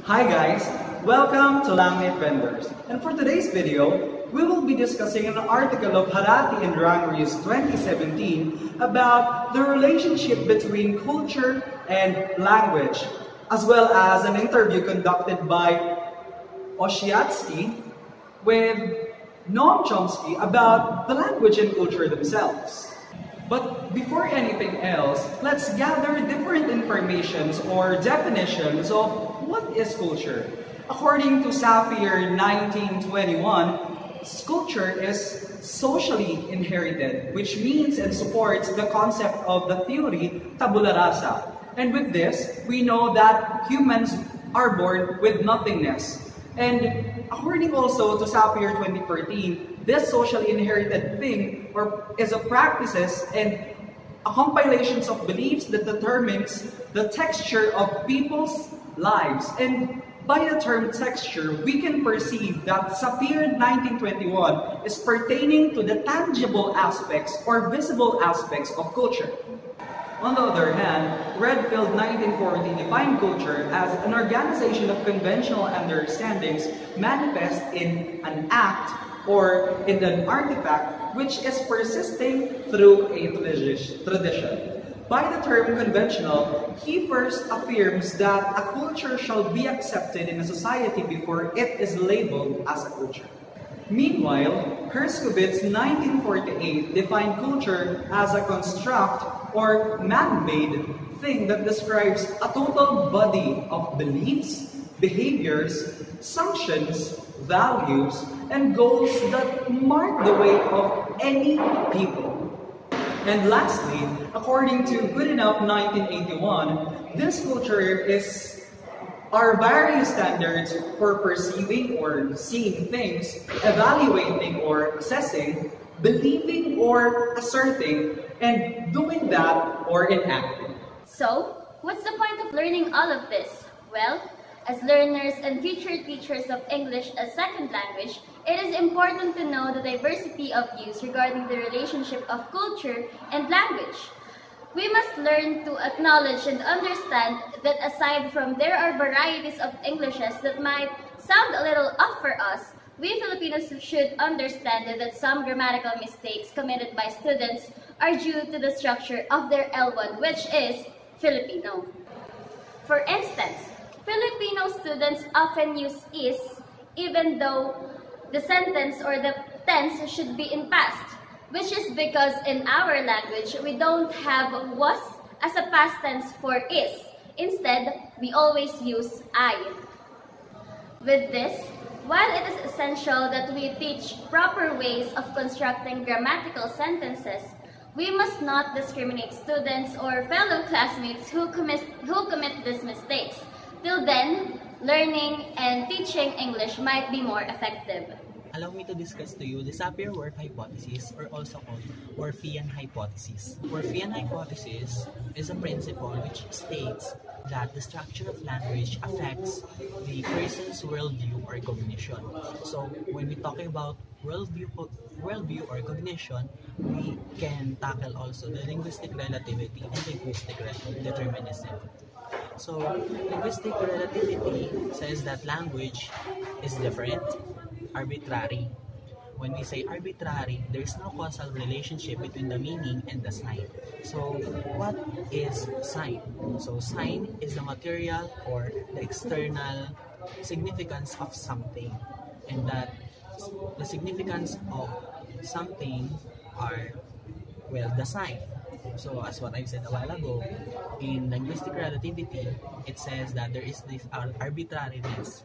Hi guys, welcome to Langit Vendors. And for today's video, we will be discussing an article of Harati and Rangaris 2017 about the relationship between culture and language, as well as an interview conducted by Oshiatsky with Noam Chomsky about the language and culture themselves. But before anything else, let's gather different informations or definitions of what is culture. According to Sapir 1921, culture is socially inherited, which means and supports the concept of the theory tabula rasa. And with this, we know that humans are born with nothingness. And according also to Sapir 2013, this socially inherited thing is a practices and a compilations of beliefs that determines the texture of people's lives. And by the term texture, we can perceive that Sapir 1921 is pertaining to the tangible aspects or visible aspects of culture. On the other hand, Redfield 1940 defined culture as an organization of conventional understandings manifest in an act or in an artifact which is persisting through a tradition. By the term conventional, he first affirms that a culture shall be accepted in a society before it is labeled as a culture. Meanwhile, Herskovits 1948 defined culture as a construct or man-made thing that describes a total body of beliefs, behaviors, sanctions, values, and goals that mark the way of any people. And lastly, according to Goodenough 1981, this culture are various standards for perceiving or seeing things, evaluating or assessing, believing or asserting, and doing that or enacting. So, what's the point of learning all of this? Well, as learners and future teachers of English as second language, it is important to know the diversity of views regarding the relationship of culture and language. We must learn to acknowledge and understand that aside from there are varieties of Englishes that might sound a little off for us, we Filipinos should understand that some grammatical mistakes committed by students are due to the structure of their L1, which is Filipino. For instance, Filipino students often use is even though the sentence or the tense should be in past, which is because in our language, we don't have was as a past tense for is. Instead, we always use I. With this, while it is essential that we teach proper ways of constructing grammatical sentences, we must not discriminate students or fellow classmates who commit these mistakes. Till then, learning and teaching English might be more effective. Allow me to discuss to you the Sapir-Whorf hypothesis, or also called Whorfian hypothesis. Whorfian hypothesis is a principle which states that the structure of language affects the person's worldview or cognition. So when we're talking about worldview or cognition, we can tackle also the linguistic relativity and linguistic determinism. So linguistic relativity says that language is different, arbitrary. When we say arbitrary, there is no causal relationship between the meaning and the sign. So what is sign? So sign is the material or the external significance of something, and that the significance of something are, well, the sign. So as what I said a while ago, in linguistic relativity, it says that there is this arbitrariness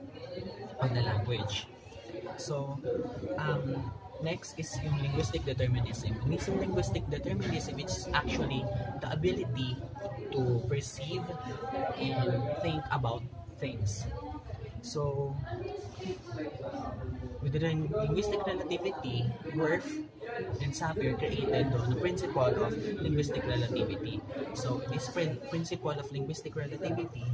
of the language. So, next is yung linguistic determinism. Using linguistic determinism, it's actually the ability to perceive and think about things. So, with the linguistic relativity, Whorf and Sapir created the principle of linguistic relativity. So, this principle of linguistic relativity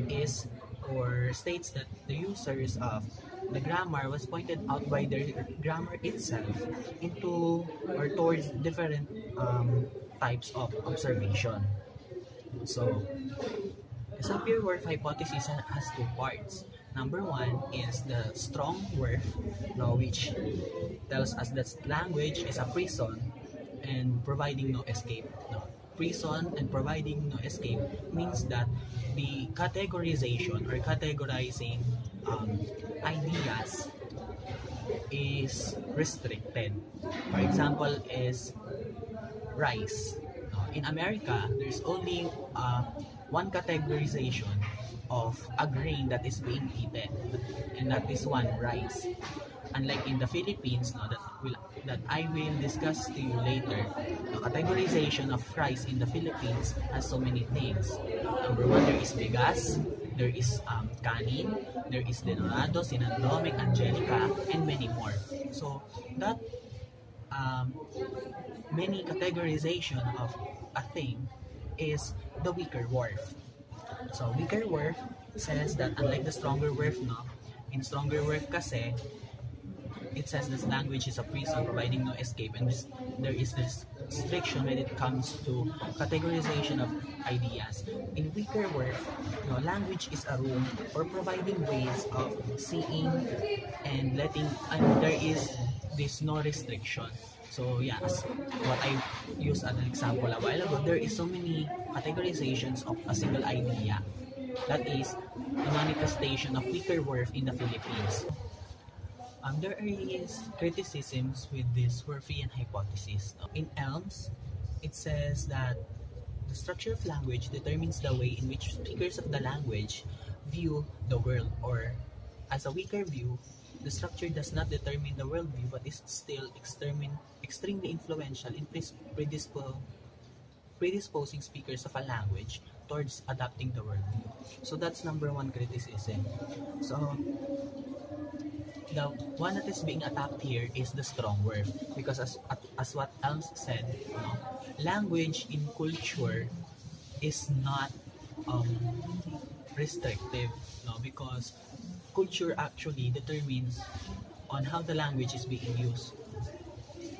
is or states that the users of the grammar was pointed out by their grammar itself into or towards different types of observation. So The Sapir-Whorf hypothesis has two parts. Number one is the strong Whorf law, which tells us that language is a prison and providing no escape. No. Prison and providing no escape means that the categorization or categorizing ideas is restricted. For example, is rice. In America, there's only one categorization of a grain that is being eaten, and that is one, rice. Unlike in the Philippines, that I will discuss to you later, the categorization of rice in the Philippines has so many things. Number one, there is bigas, there is kanin, there is denorado, sinandomik, angelica, and many more. So that many categorization of a thing is the weaker Whorf. So weaker Whorf says that unlike the stronger Whorf, in stronger Whorf kasi, it says this language is a prison providing no escape, and there is this restriction when it comes to categorization of ideas. In weaker Whorf, language is a room for providing ways of seeing and letting, and there is this no restriction. So as what I used as an example a while ago, there is so many categorizations of a single idea. That is a manifestation of weaker Whorf in the Philippines. There is criticisms with this Whorfian hypothesis. In Elms, it says that the structure of language determines the way in which speakers of the language view the world, or as a weaker view, the structure does not determine the worldview but is still extremely influential in predisposing speakers of a language towards adopting the worldview. So that's number one criticism. So the one that is being attacked here is the strong Whorf, because as what Elms said, language in culture is not restrictive, because culture actually determines on how the language is being used.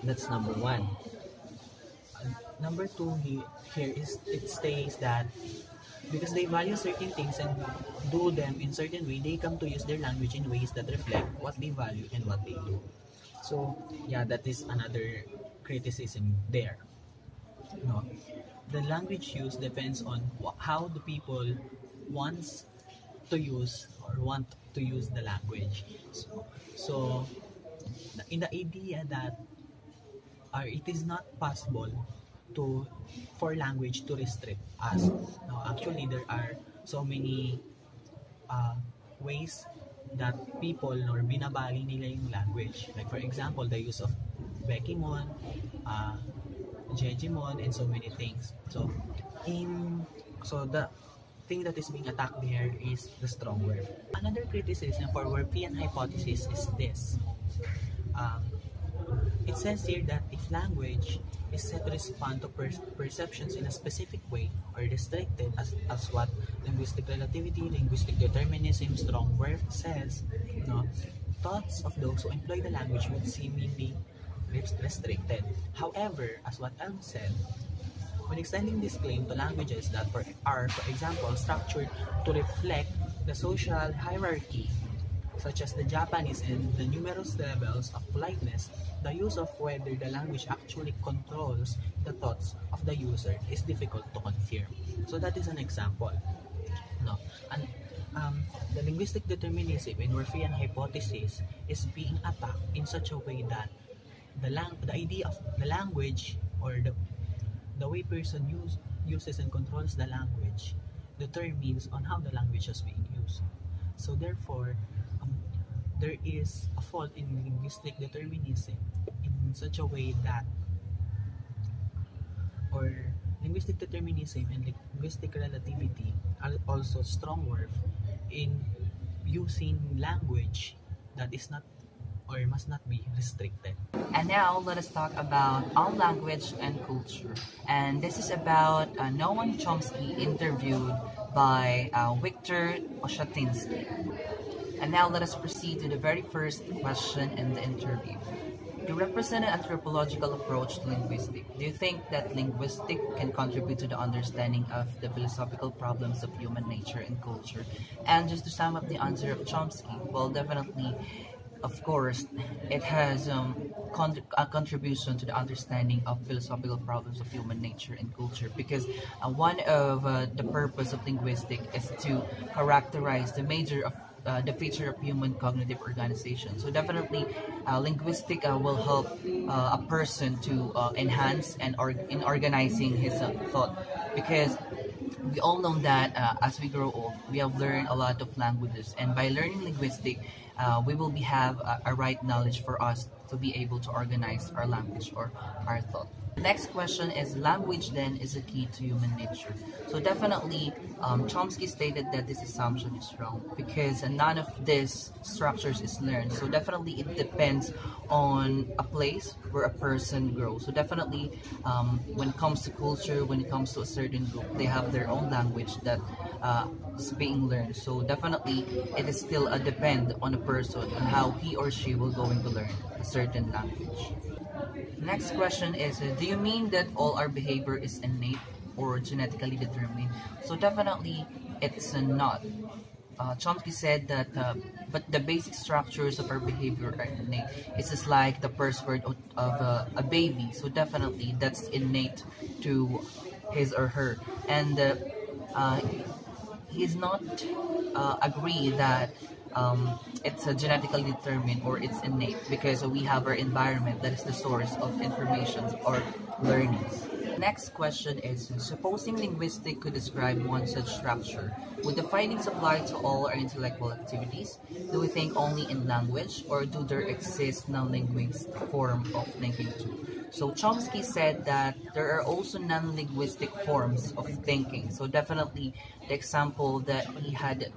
That's number one. Number two here is it states that because they value certain things and do them in certain way, they come to use their language in ways that reflect what they value and what they do. So that is another criticism there. The language use depends on how the people want to use the language. So in the idea that it is not possible for language to restrict us. Actually, there are so many ways that people binabagi nila yung language. Like for example, the use of Bekimon, Jejimon, and so many things. So the thing that is being attacked there is the strong Whorf. Another criticism for Whorfian hypothesis is this. It says here that if language is set to respond to perceptions in a specific way or restricted as what linguistic relativity, linguistic determinism, strong Whorf says, thoughts of those who employ the language would seemingly restricted. However, as what Elm said, when extending this claim to languages that are, for example, structured to reflect the social hierarchy, such as the Japanese and the numerous levels of politeness, the use of whether the language actually controls the thoughts of the user is difficult to confirm. So that is an example. And the linguistic determinism in Whorfian hypothesis is being attacked in such a way that the idea of the language, or the way person uses and controls the language, determines on how the language is being used. So therefore, there is a fault in linguistic determinism in such a way that, or linguistic determinism and linguistic relativity are also strong Whorf in using language that is not or must not be restricted. And now let us talk about all language and culture. And this is about Noam Chomsky interviewed by Viktor Oshatinsky. And now let us proceed to the very first question in the interview. You represent an anthropological approach to linguistics. Do you think that linguistics can contribute to the understanding of the philosophical problems of human nature and culture? And just to sum up the answer of Chomsky, well, definitely, of course, it has a contribution to the understanding of philosophical problems of human nature and culture, because one of the purpose of linguistics is to characterize the feature of human cognitive organization. So definitely, linguistic will help a person to enhance and in organizing his thought, because we all know that as we grow old, we have learned a lot of languages, and by learning linguistic, we will have a right knowledge for us to be able to organize our language or our thought. The next question is, language then is a key to human nature. So definitely, Chomsky stated that this assumption is wrong, because none of these structures is learned. So definitely it depends on a place where a person grows. So definitely, when it comes to culture, when it comes to a certain group, they have their own language that is being learned. So definitely, it is still a depend on a person on how he or she will going to learn a certain language. Next question is, do you mean that all our behavior is innate or genetically determined? So definitely, it's not. Chomsky said that, but the basic structures of our behavior are innate. It's just like the first word of a baby. So definitely, that's innate to his or her. And he's not agree that it's genetically determined or it's innate, because we have our environment that is the source of information or learnings. Next question is, supposing linguistics could describe one such structure, would the findings apply to all our intellectual activities? Do we think only in language, or do there exist non-linguistic form of thinking too? So Chomsky said that there are also non-linguistic forms of thinking. So definitely, the example that he had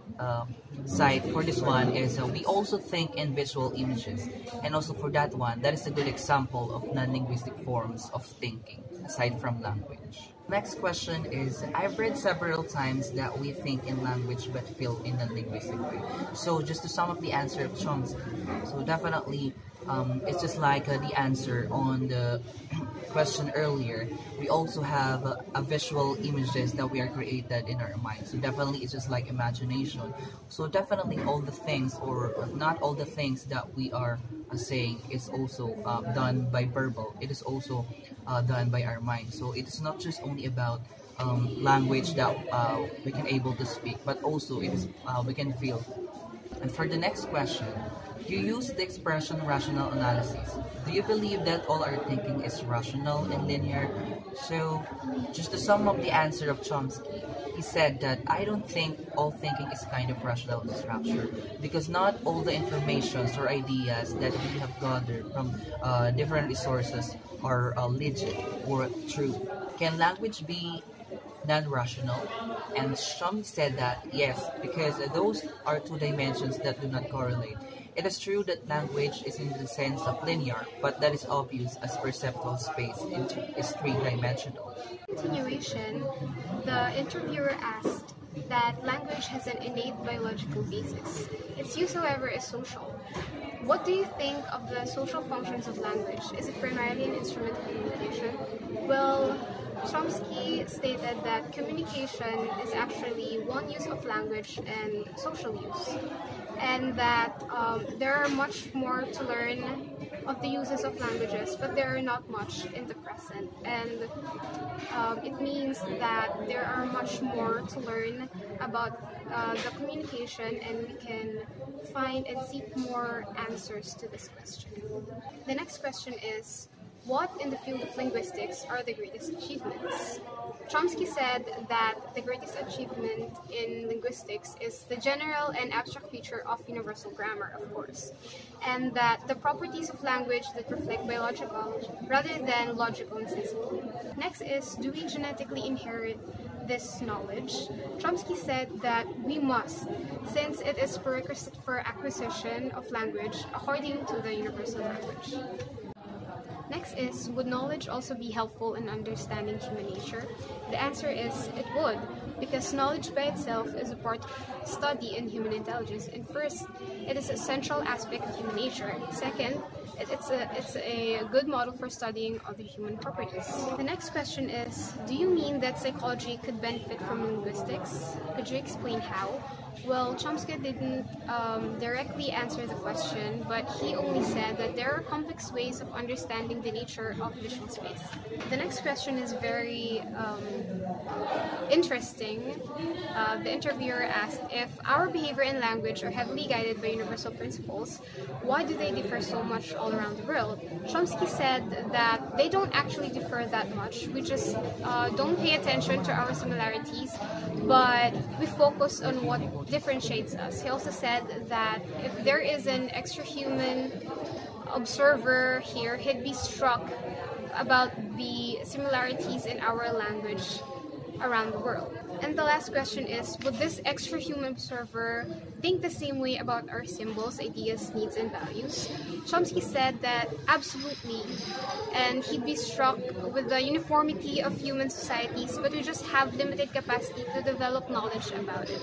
cite for this one is we also think in visual images, and also for that one, that is a good example of non-linguistic forms of thinking aside from language. Next question is, I've read several times that we think in language but feel in a linguistic way. So just to sum up the answer of Chomsky, so definitely it's just like the answer on the question earlier. We also have a visual images that we are created in our mind. So definitely it's just like imagination. So definitely all the things, or not all the things that we are saying is also done by verbal. It is also done by our mind. So it is not just only about language that we can able to speak, but also it is we can feel. And for the next question, you use the expression rational analysis. Do you believe that all our thinking is rational and linear? So, just to sum up the answer of Chomsky, he said that I don't think all thinking is kind of rational in structure, because not all the informations or ideas that we have gathered from different resources are legit or true. Can language be non-rational? And Chomsky said that yes, because those are two dimensions that do not correlate. It is true that language is in the sense of linear, but that is obvious as perceptual space is three-dimensional. Continuation, the interviewer asked that language has an innate biological basis. Its use, however, is social. What do you think of the social functions of language? Is it primarily an instrument of communication? Well, Chomsky stated that communication is actually one use of language and social use, and that there are much more to learn of the uses of languages, but there are not much in the present, and it means that there are much more to learn about the communication, and we can find and seek more answers to this question. The next question is, what in the field of linguistics are the greatest achievements? Chomsky said that the greatest achievement in linguistics is the general and abstract feature of universal grammar, of course, and that the properties of language that reflect biological rather than logical necessity. Next is, do we genetically inherit this knowledge? Chomsky said that we must, since it is prerequisite for acquisition of language according to the universal language. Next is, would knowledge also be helpful in understanding human nature? The answer is, it would, because knowledge by itself is a part of study in human intelligence. And first, it is a central aspect of human nature. Second, it's a good model for studying other human properties. The next question is, do you mean that psychology could benefit from linguistics? Could you explain how? Well, Chomsky didn't directly answer the question, but he only said that there are complex ways of understanding the nature of visual space. The next question is very interesting. The interviewer asked, if our behavior and language are heavily guided by universal principles, why do they differ so much all around the world? Chomsky said that they don't actually differ that much. We just don't pay attention to our similarities, but we focus on what differentiates us. He also said that if there is an extra-human observer here, he'd be struck about the similarities in our language around the world. And the last question is, would this extra-human observer think the same way about our symbols, ideas, needs, and values? Chomsky said that absolutely, and he'd be struck with the uniformity of human societies, but we just have limited capacity to develop knowledge about it.